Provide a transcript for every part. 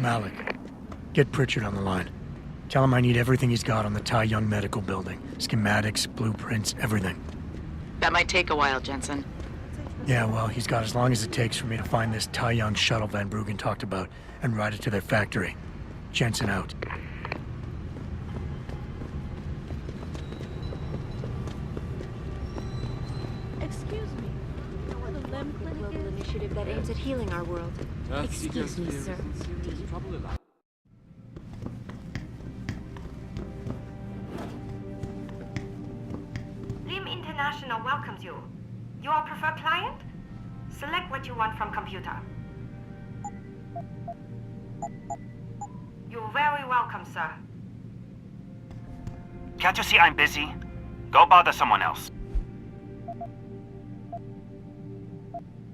Malik, get Pritchard on the line. Tell him I need everything he's got on the Tai Yong Medical building. Schematics, blueprints, everything. That might take a while, Jensen. Yeah, well, he's got as long as it takes for me to find this Tai Yong shuttle Van Bruggen talked about and ride it to their factory. Jensen out. Excuse me. You know the LEM Clinic global initiative that aims at healing our world. Excuse me, sir. LIM International welcomes you. You are preferred client? Select what you want from computer. You're very welcome, sir. Can't you see I'm busy? Go bother someone else.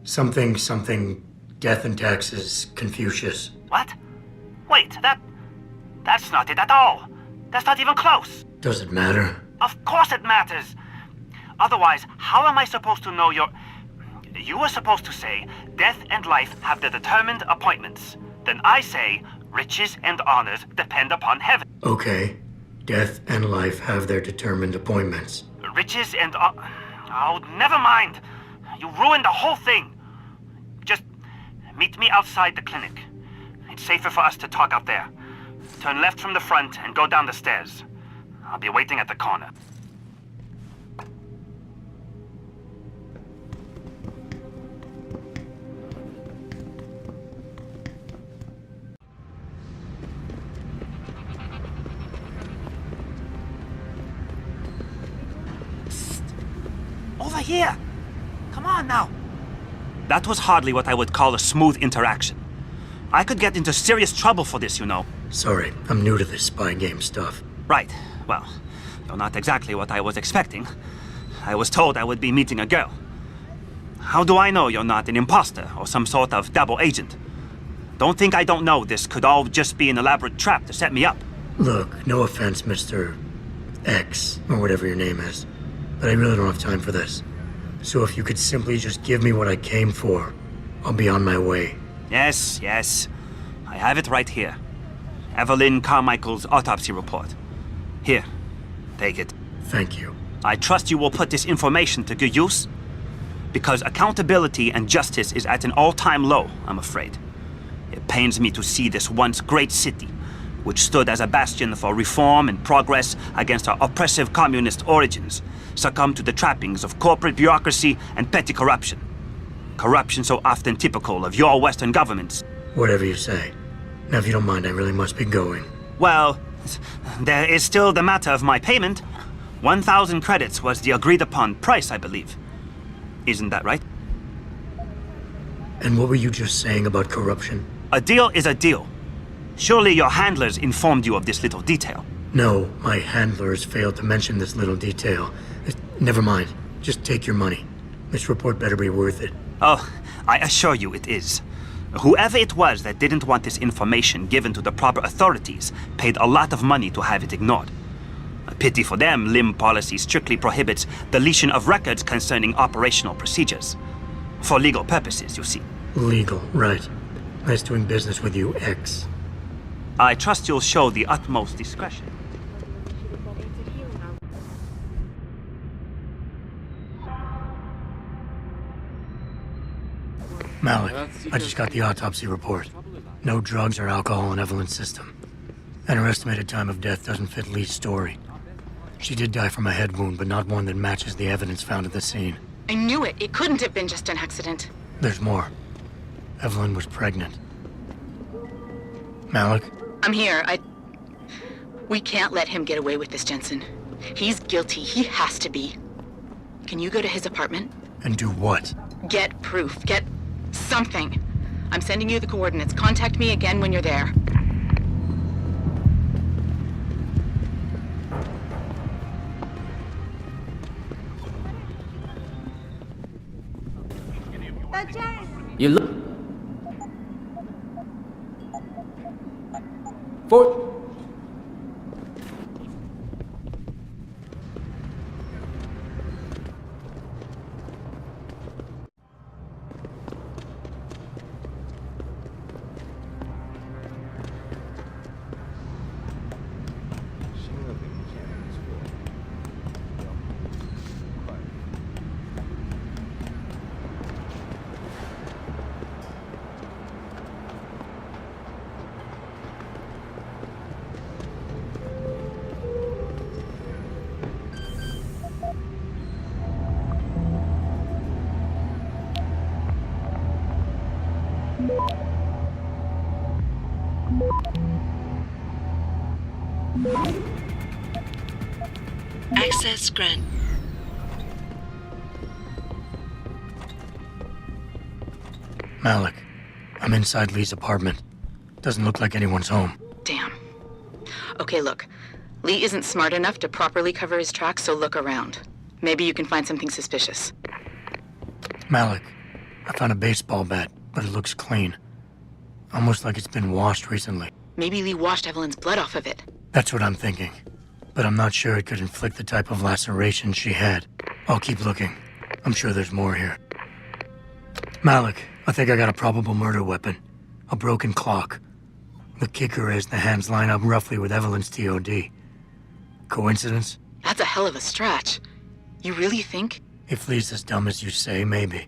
Something, death and taxes, Confucius. What? Wait, that's not it at all. That's not even close. Does it matter? Of course it matters. Otherwise, how am I supposed to know You were supposed to say, death and life have their determined appointments. Then I say, riches and honors depend upon heaven. Okay. Death and life have their determined appointments. Riches and oh, never mind. You ruined the whole thing. Just meet me outside the clinic. It's safer for us to talk out there. Turn left from the front and go down the stairs. I'll be waiting at the corner. Over here! Come on now! That was hardly what I would call a smooth interaction. I could get into serious trouble for this, you know. Sorry, I'm new to this spy game stuff. Right. Well, you're not exactly what I was expecting. I was told I would be meeting a girl. How do I know you're not an imposter or some sort of double agent? Don't think I don't know this could all just be an elaborate trap to set me up. Look, no offense, Mr. X, or whatever your name is, but I really don't have time for this. So if you could simply just give me what I came for, I'll be on my way. Yes. I have it right here. Evelyn Carmichael's autopsy report. Here, take it. Thank you. I trust you will put this information to good use, because accountability and justice is at an all-time low, I'm afraid. It pains me to see this once great city, which stood as a bastion for reform and progress against our oppressive communist origins, succumb to the trappings of corporate bureaucracy and petty corruption. Corruption so often typical of your Western governments. Whatever you say. Now, if you don't mind, I really must be going. Well, there is still the matter of my payment. 1,000 credits was the agreed-upon price, I believe. Isn't that right? And what were you just saying about corruption? A deal is a deal. Surely your handlers informed you of this little detail. No, my handlers failed to mention this little detail. Never mind. Just take your money. This report better be worth it. Oh, I assure you it is. Whoever it was that didn't want this information given to the proper authorities paid a lot of money to have it ignored. A pity for them, LIM policy strictly prohibits deletion of records concerning operational procedures. For legal purposes, you see. Legal, right. Nice doing business with you, X. I trust you'll show the utmost discretion. Malik, I just got the autopsy report. No drugs or alcohol in Evelyn's system. And her estimated time of death doesn't fit Lee's story. She did die from a head wound, but not one that matches the evidence found at the scene. I knew it. It couldn't have been just an accident. There's more. Evelyn was pregnant. Malik? I'm here. We can't let him get away with this, Jensen. He's guilty. He has to be. Can you go to his apartment? And do what? Get proof. Get something. I'm sending you the coordinates. Contact me again when you're there. You look for Access granted. Malik, I'm inside Lee's apartment. Doesn't look like anyone's home. Damn. Okay, look. Lee isn't smart enough to properly cover his tracks, so look around. Maybe you can find something suspicious. Malik, I found a baseball bat, but it looks clean. Almost like it's been washed recently. Maybe Lee washed Evelyn's blood off of it. That's what I'm thinking. But I'm not sure it could inflict the type of laceration she had. I'll keep looking. I'm sure there's more here. Malik, I think I got a probable murder weapon. A broken clock. The kicker is the hands line up roughly with Evelyn's TOD. Coincidence? That's a hell of a stretch. You really think? If Lee's as dumb as you say, maybe.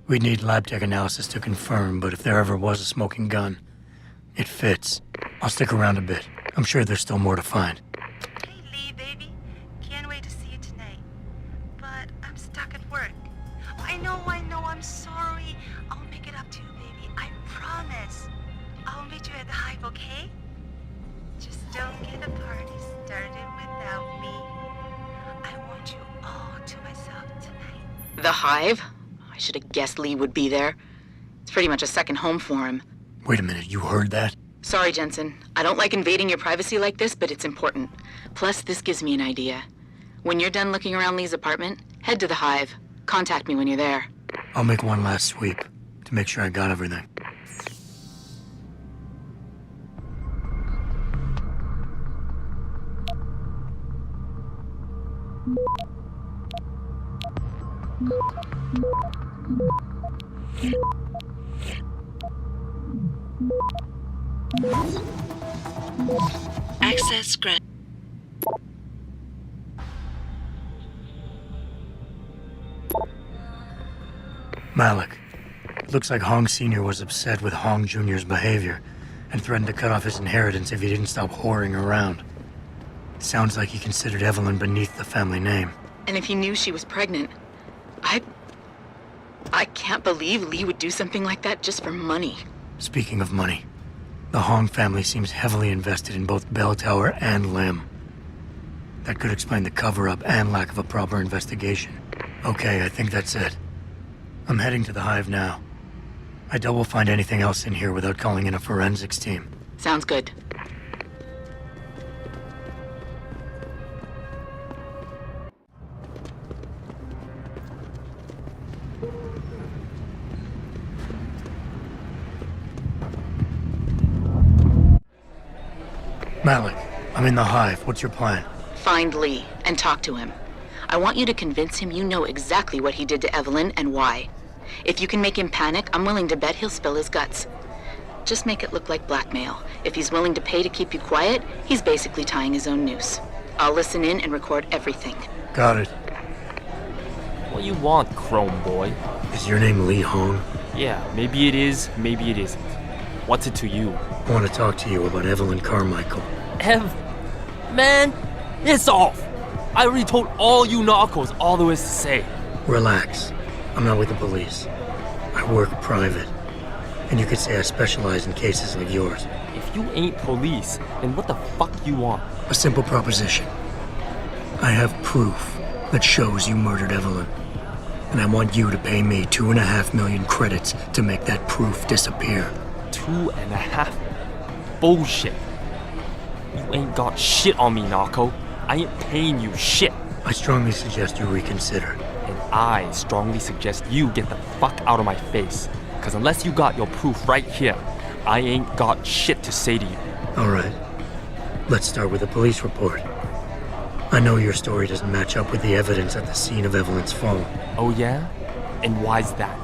We'd need lab tech analysis to confirm, but if there ever was a smoking gun, it fits. I'll stick around a bit. I'm sure there's still more to find. Hey, Lee, baby. Can't wait to see you tonight. But I'm stuck at work. I know, I'm sorry. I'll make it up to you, baby. I promise. I'll meet you at the Hive, okay? Just don't get the party started without me. I want you all to myself tonight. The Hive? I should have guessed Lee would be there. It's pretty much a second home for him. Wait a minute, you heard that? Sorry, Jensen. I don't like invading your privacy like this, but it's important. Plus, this gives me an idea. When you're done looking around Lee's apartment, head to the Hive. Contact me when you're there. I'll make one last sweep to make sure I got everything. Access granted. Malik, looks like Hong Sr. was upset with Hong Jr.'s behavior and threatened to cut off his inheritance if he didn't stop whoring around. Sounds like he considered Evelyn beneath the family name. And if he knew she was pregnant, I can't believe Lee would do something like that just for money. Speaking of money, the Hong family seems heavily invested in both Bell Tower and Lim. That could explain the cover-up and lack of a proper investigation. Okay, I think that's it. I'm heading to the Hive now. I doubt we'll find anything else in here without calling in a forensics team. Sounds good. Malik, I'm in the Hive. What's your plan? Find Lee and talk to him. I want you to convince him you know exactly what he did to Evelyn and why. If you can make him panic, I'm willing to bet he'll spill his guts. Just make it look like blackmail. If he's willing to pay to keep you quiet, he's basically tying his own noose. I'll listen in and record everything. Got it. What you want, Chrome Boy? Is your name Lee Hong? Yeah, maybe it is, maybe it isn't. What's it to you? I want to talk to you about Evelyn Carmichael. Man, it's off! I already told all you narcos all there is to say. Relax. I'm not with the police. I work private. And you could say I specialize in cases like yours. If you ain't police, then what the fuck you want? A simple proposition. I have proof that shows you murdered Evelyn. And I want you to pay me 2.5 million credits to make that proof disappear. 2.5? Bullshit. You ain't got shit on me, narco. I ain't paying you shit. I strongly suggest you reconsider. And I strongly suggest you get the fuck out of my face. Cause unless you got your proof right here, I ain't got shit to say to you. Alright. Let's start with the police report. I know your story doesn't match up with the evidence at the scene of Evelyn's fall. Oh yeah? And why's that?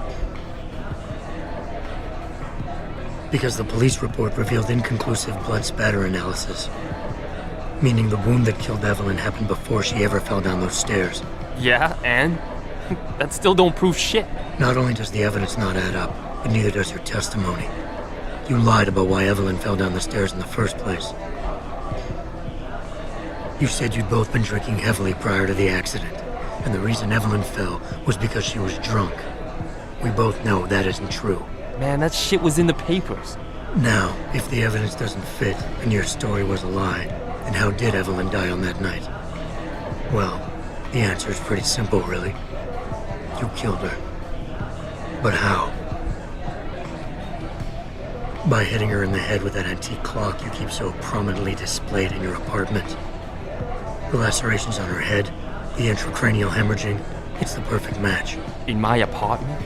Because the police report revealed inconclusive blood spatter analysis. Meaning the wound that killed Evelyn happened before she ever fell down those stairs. Yeah, and? That still don't prove shit. Not only does the evidence not add up, but neither does your testimony. You lied about why Evelyn fell down the stairs in the first place. You said you'd both been drinking heavily prior to the accident, and the reason Evelyn fell was because she was drunk. We both know that isn't true. Man, that shit was in the papers. Now, if the evidence doesn't fit and your story was a lie, then how did Evelyn die on that night? Well, the answer is pretty simple, really. You killed her. But how? By hitting her in the head with that antique clock you keep so prominently displayed in your apartment. The lacerations on her head, the intracranial hemorrhaging, it's the perfect match. In my apartment?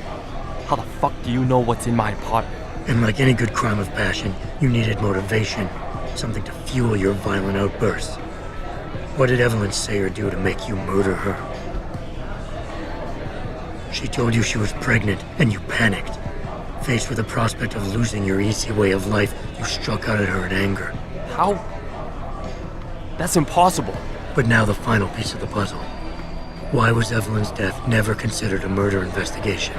How the fuck do you know what's in my apartment? And like any good crime of passion, you needed motivation, something to fuel your violent outbursts. What did Evelyn say or do to make you murder her? She told you she was pregnant, and you panicked. Faced with the prospect of losing your easy way of life, you struck out at her in anger. How? That's impossible. But now the final piece of the puzzle. Why was Evelyn's death never considered a murder investigation?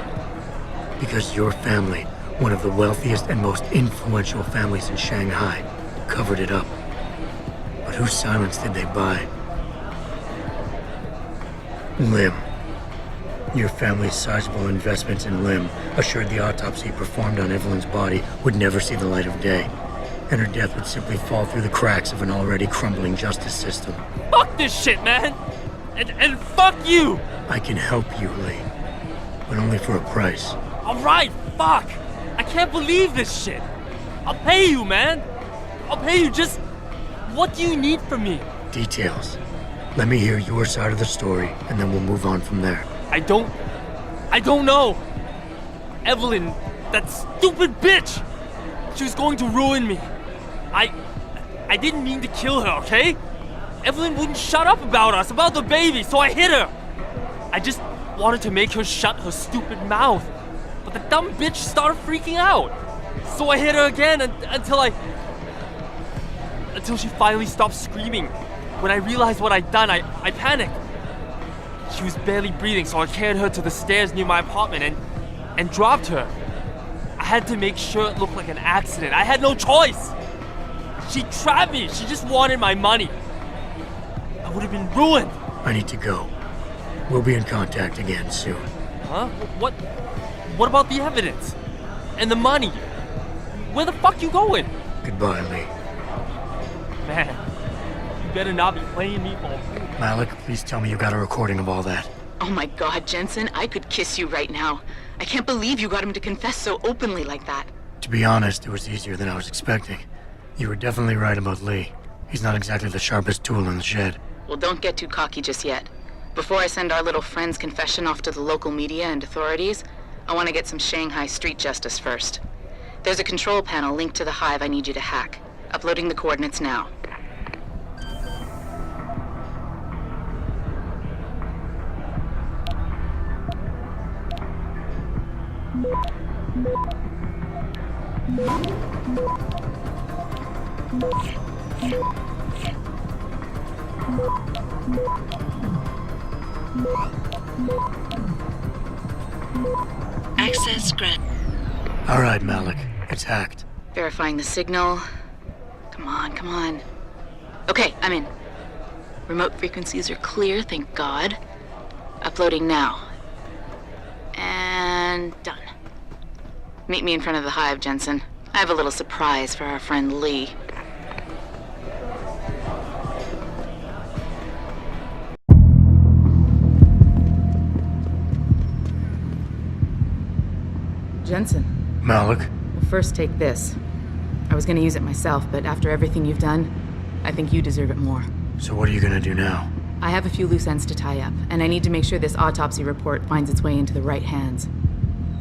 Because your family, one of the wealthiest and most influential families in Shanghai, covered it up. But whose silence did they buy? Lim. Your family's sizable investments in Lim assured the autopsy performed on Evelyn's body would never see the light of day, and her death would simply fall through the cracks of an already crumbling justice system. Fuck this shit, man! And fuck you! I can help you, Lee, but only for a price. Alright, fuck! I can't believe this shit! I'll pay you, man! I'll pay you, just... What do you need from me? Details. Let me hear your side of the story, and then we'll move on from there. I don't know. Evelyn, that stupid bitch! She was going to ruin me. I didn't mean to kill her, okay? Evelyn wouldn't shut up about us, about the baby, so I hit her. I just wanted to make her shut her stupid mouth. But the dumb bitch started freaking out. So I hit her again until she finally stopped screaming. When I realized what I'd done, I panicked. She was barely breathing, so I carried her to the stairs near my apartment and dropped her. I had to make sure it looked like an accident. I had no choice. She trapped me. She just wanted my money. I would have been ruined. I need to go. We'll be in contact again soon. Huh? What about the evidence? And the money? Where the fuck you going? Goodbye, Lee. Man, you better not be playing me for a fool. Malik, please tell me you got a recording of all that. Oh my God, Jensen, I could kiss you right now. I can't believe you got him to confess so openly like that. To be honest, it was easier than I was expecting. You were definitely right about Lee. He's not exactly the sharpest tool in the shed. Well, don't get too cocky just yet. Before I send our little friend's confession off to the local media and authorities, I want to get some Shanghai street justice first. There's a control panel linked to the hive I need you to hack. Uploading the coordinates now. Access granted. All right, Malik. It's hacked. Verifying the signal. Come on, come on. Okay, I'm in. Remote frequencies are clear, thank God. Uploading now. And done. Meet me in front of the hive, Jensen. I have a little surprise for our friend Lee. Jensen. Malik? Well, first take this. I was gonna use it myself, but after everything you've done, I think you deserve it more. So what are you gonna do now? I have a few loose ends to tie up, and I need to make sure this autopsy report finds its way into the right hands.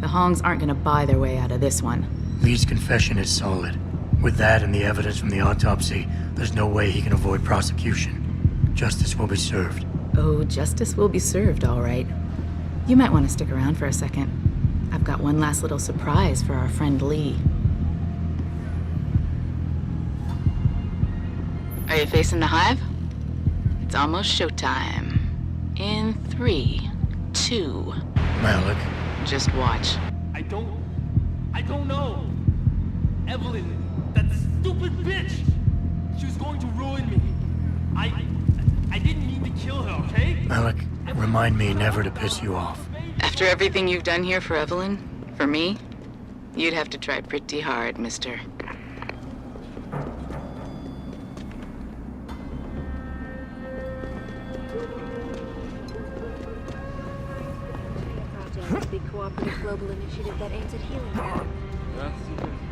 The Hongs aren't gonna buy their way out of this one. Lee's confession is solid. With that and the evidence from the autopsy, there's no way he can avoid prosecution. Justice will be served. Oh, justice will be served, all right. You might want to stick around for a second. I've got one last little surprise for our friend Lee. Are you facing the hive? It's almost showtime. In 3, 2... Malik? Just watch. I don't know. Evelyn, that stupid bitch. She was going to ruin me. I didn't mean to kill her, okay? Malik, remind me never to piss you off. After everything you've done here for Evelyn, for me, You'd have to try pretty hard, mister. Project, a big cooperative global initiative that aims at healing.